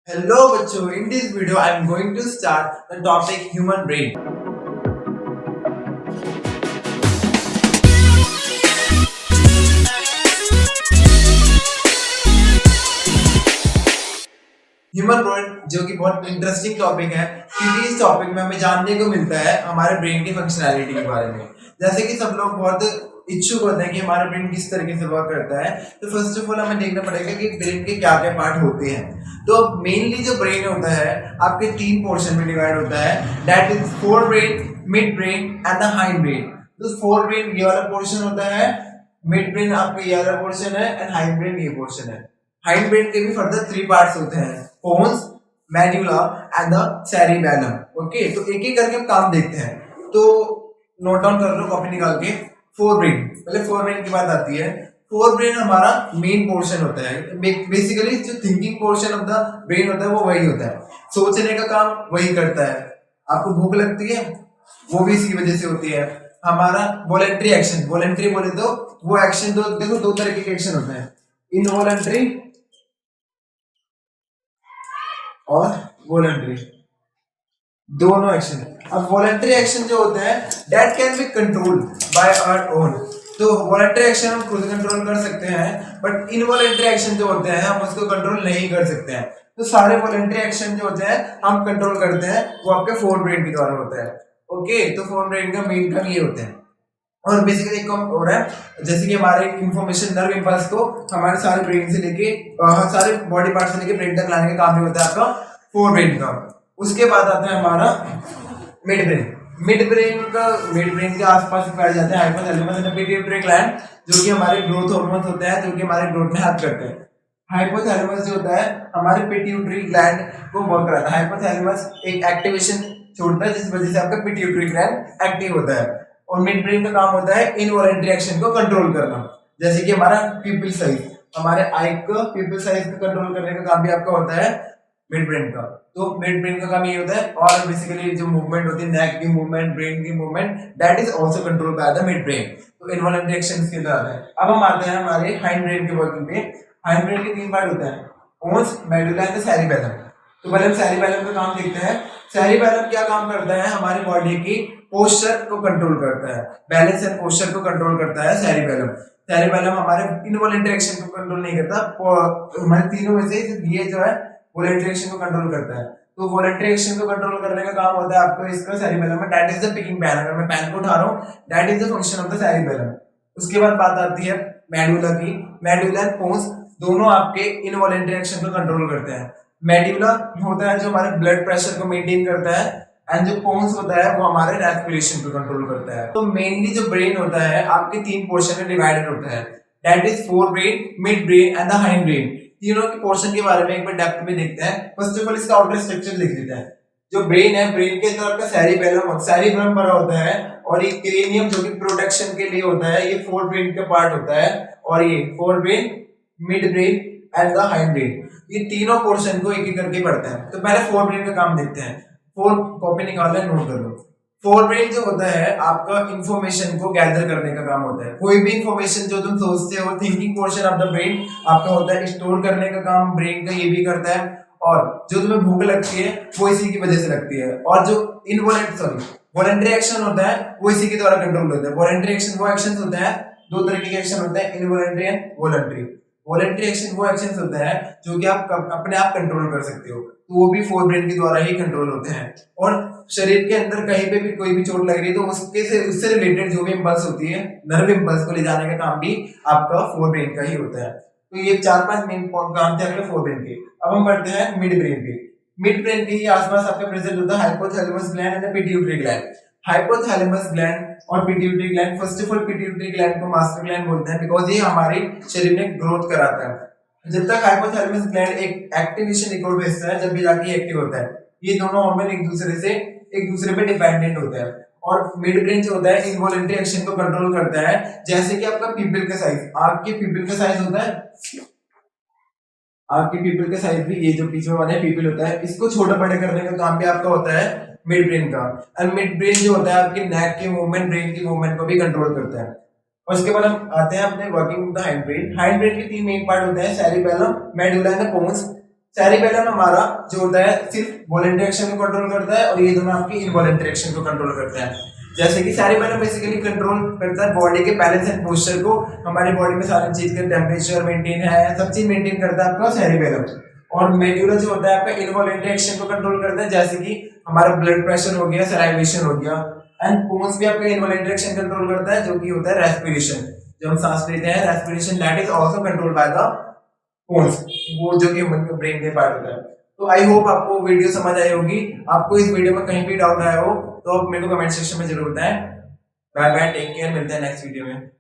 Hello बच्चों, in this video I am going to start the topic human brain. Human brain जो कि बहुत interesting topic है क्योंकि इस टॉपिक में हमें जानने को मिलता है हमारे ब्रेन की फंक्शनैलिटी के बारे में। जैसे कि सब लोग बहुत इच्छुक होते हैं कि हमारा ब्रेन किस तरीके से वर्क करता है, तो फर्स्ट ऑफ ऑल हमें देखना पड़ेगा कि ब्रेन के क्या क्या पार्ट होते हैं। तो मेनली जो ब्रेन होता है आपके तीन पोर्शन में डिवाइड होता है, that is fore brain, mid brain and the hind brain. तो फोर ब्रेन ये वाला पोर्शन होता है, मिड ब्रेन आपका ये वाला पोर्शन है एंड हाइंड ब्रेन ये पोर्शन है। हाइंड ब्रेन के भी फर्दर थ्री पार्ट्स होते हैं, pons, medulla and the cerebellum. Okay, तो एक एक करके हम काम देखते हैं। तो नोट डाउन कर लो कॉपी निकाल के। फोर ब्रेन, पहले फोर ब्रेन की बात आती है। फोर ब्रेन हमारा मेन पोर्शन होता है। बेसिकली जो thinking portion of the brain होता है वो वही होता है, सोचने का काम वही करता है। आपको भूख लगती है वो भी इसी वजह से होती है। हमारा वॉलेंट्री एक्शन, वॉलेंट्री बोले तो वो एक्शन देखो दो तरीके के एक्शन होते हैं, इनवॉलेंट्री और वॉलेंट्री, दोनों एक्शन। अब वॉलेंट्री एक्शन जो होते हैं that can be controlled by our own. तो वॉलेंट्री एक्शन हम खुद कंट्रोल कर सकते हैं, बट इनवॉलेंट्री एक्शन जो होते हैं हम उसको कंट्रोल नहीं कर सकते हैं। तो सारे वॉलेंट्री एक्शन जो होते हैं हम कंट्रोल करते हैं, वो आपके फोर ब्रेन के द्वारा होता है। ओके, तो फोर ब्रेन का मेन काम ये होते हैं। और बेसिकली एक काम हो रहा है, जैसे कि हमारे इंफॉर्मेशन नर्व इंपल्स को हमारे सारे ब्रेन से लेके सारे बॉडी पार्ट से लेके ब्रेन तक लाने का काम भी होता है आपका फोर ब्रेन का। उसके बाद आता है हमारा मिड ब्रेन। मिड ब्रेन के आसपास पाए जाते हैं हाइपोथैलेमस एंड पिट्यूटरी ग्लैंड, जो कि हमारे ग्रोथ हार्मोन्स होते हैं, जो कि हमारे ग्रोथ में हेल्प करते हैं। हाइपोथैलेमस जो होता है हमारे पिट्यूटरी ग्लैंड को वर्क कराता है। हाइपोथैलेमस एक एक्टिवेशन छोड़ता है जिस वजह से आपका पिट्यूटरी ग्लैंड एक्टिव होता है। और मिड ब्रेन का काम होता है इनवॉलेंट्री एक्शन को कंट्रोल करना, जैसे कि हमारा पिupil साइज, हमारे आई को पिupil साइज को कंट्रोल करने का काम भी आपका होता है मिड ब्रेन का। तो मिड ब्रेन का काम ये होता है। और बेसिकली जो मूवमेंट होती है, नेक की मूवमेंट, ब्रेन की movement, that is also controlled by the mid brain. तो इनवॉलेंट्री एक्शंस के द्वारा है। अब हम आते हैं हमारे हाइंड ब्रेन के वर्किंग पे। हाइंड ब्रेन के तीन पार्ट होते हैं, पोन्स, मेडुला एंड सेरिबेलम। तो पहले हम सेरिबेलम का काम देखते हैं। सेरिबेलम क्या काम करता है, हमारी बॉडी की पोस्चर को कंट्रोल करता है, बैलेंस एंड पोस्चर को कंट्रोल करता है सेरिबेलम। सेरिबेलम हमारे इनवॉलेंट्री एक्शन को कंट्रोल नहीं करता, हमारे तीनों में से ये जो है वॉलेंट्री एक्शन को कंट्रोल करता है। तो वॉलेंट्री एक्शन को कंट्रोल करने का काम होता है आपको इसका सेरिबेलम में, that is the picking pan. अगर मैं पैन को उठा रहा हूँ, that is the function of the cerebellum. उसके बाद बात आती है मेडुला की। मेडुला एंड पोन्स दोनों आपके इनवॉलेंट्री एक्शन को कंट्रोल करते हैं। मेडुला होता है जो हमारे ब्लड प्रेशर को मेंटेन करता है, एंड जो पोन्स होता है वो हमारे रेस्पिरेशन को कंट्रोल करता है। तो मेनली जो ब्रेन होता है आपके तीन पोर्शन में डिवाइडेड होता है, that is fore brain, mid brain and the hind brain. तीनों के पोर्शन के बारे में एक बार डेप्थ में देखते हैं। फर्स्ट ऑफ ऑल इसका आउटर स्ट्रक्चर लिख लेते हैं। जो ब्रेन है, ब्रेन के अंदर आपका सेरिबेलम भरा होता है, और ये क्रेनियम जो कि प्रोटेक्शन के लिए होता है, ये फोर ब्रेन का पार्ट होता है। और ये fore brain, mid brain and the hind brain, ये तीनों पोर्शन को एक एक करके पढ़ते हैं। तो पहले फोर ब्रेन का काम देखते हैं। फोर कॉपी निकालना, नोट कर लो। फोर ब्रेन जो होता है आपका इंफॉर्मेशन को गैदर करने का काम होता है। कोई भी इंफॉर्मेशन जो तुम सोचते हो, thinking portion of the brain आपका होता है, स्टोर करने का काम ब्रेन का ये भी करता है। और जो तुम्हें भूख लगती है वो इसी की वजह से लगती है। और जो वॉलेंट्री एक्शन होता है वो इसी के द्वारा कंट्रोल होता है। वॉलेंट्री एक्शन वो एक्शन होते हैं, दो तरीके के एक्शन होते हैं, involuntary and voluntary. Voluntary action वो एक्शन होते हैं जो कि आप अपने आप कंट्रोल कर सकते हो, तो वो भी फोर ब्रेन के द्वारा ही कंट्रोल होते हैं। और शरीर के अंदर कहीं पे भी कोई भी चोट लग रही है तो उससे रिलेटेड जो भी इंपल्स होती है, नर्व इंपल्स को ले जाने का काम भी आपका फोर ब्रेन का ही होता है। तो ये चार पांच मेन काम थे आपके फोर ब्रेन के। अब हम बढ़ते हैं मिड ब्रेन पे। मिड ब्रेन के ही आसपास आपका प्रेजेंट होता है hypothalamus gland and pituitary gland. Hypothalamus gland और pituitary gland, first of all pituitary gland को मास्टर ग्लैंड बोलते हैं, बिकॉज ये हमारे शरीर में ग्रोथ कराता है। जब तक हाइपोथैलेमस ग्लैंड एक एक्टिवेशन रिकॉर्ड भेजता है, जब भी जाके एक्टिव होता है, ये दोनों हार्मोन एक दूसरे पे डिपेंडेंट होते हैं। और मिड ब्रेन जो होता है इनवॉलेंट्री एक्शन को कंट्रोल करता है, जैसे कि आपका पिupil का साइज, आपके पिupil का साइज होता है, आपके पिupil का साइज भी, ये जो पीछे वाला पिupil होता है, इसको छोटा बड़ा करने का काम भी आपका होता है मिड ब्रेन का। और मिड ब्रेन जो होता है आपके नेक की मूवमेंट, ब्रेन की मूवमेंट को भी कंट्रोल करता है। और उसके बाद हम आते हैं अपने working of the hind brain. Hind brain के तीन मेन पार्ट होते हैं, cerebellum, medulla and pons. Cerebellum हमारा जो होता है सिर्फ वॉलेंटरी एक्शन को कंट्रोल करता है और ये दोनों आपकी इनवॉलेंटरी एक्शन को कंट्रोल करते हैं। जैसे कि सेरिबेलम बेसिकली कंट्रोल करता है बॉडी के बैलेंस एंड पोस्चर को, हमारी बॉडी में सारी चीज के टेम्परेचर मेंटेन है, सब चीज मेंटेन करता है आपका सेरिबेलम। और मेड्यूला जो होता है आपका इनवॉलेंटरी एक्शन को कंट्रोल करता है, जैसे कि हमारा ब्लड प्रेशर हो गया, सलाइवेशन हो गया। एंड पोन्स भी आपका इनवॉलेंटरी एक्शन कंट्रोल करता है, जो कि होता है रेस्पिरेशन, जब हम सांस लेते हैं respiration, that is also controlled by the pons, वो जो कि ह्यूमन के ब्रेन के पार्ट होता है। तो आई होप आपको वीडियो समझ आई होगी। आपको इस वीडियो में कहीं भी डाउट आया हो तो आप मेरे को कमेंट सेक्शन में जरूर बताएं। बाय बाय, टेक केयर, मिलते हैं नेक्स्ट वीडियो में।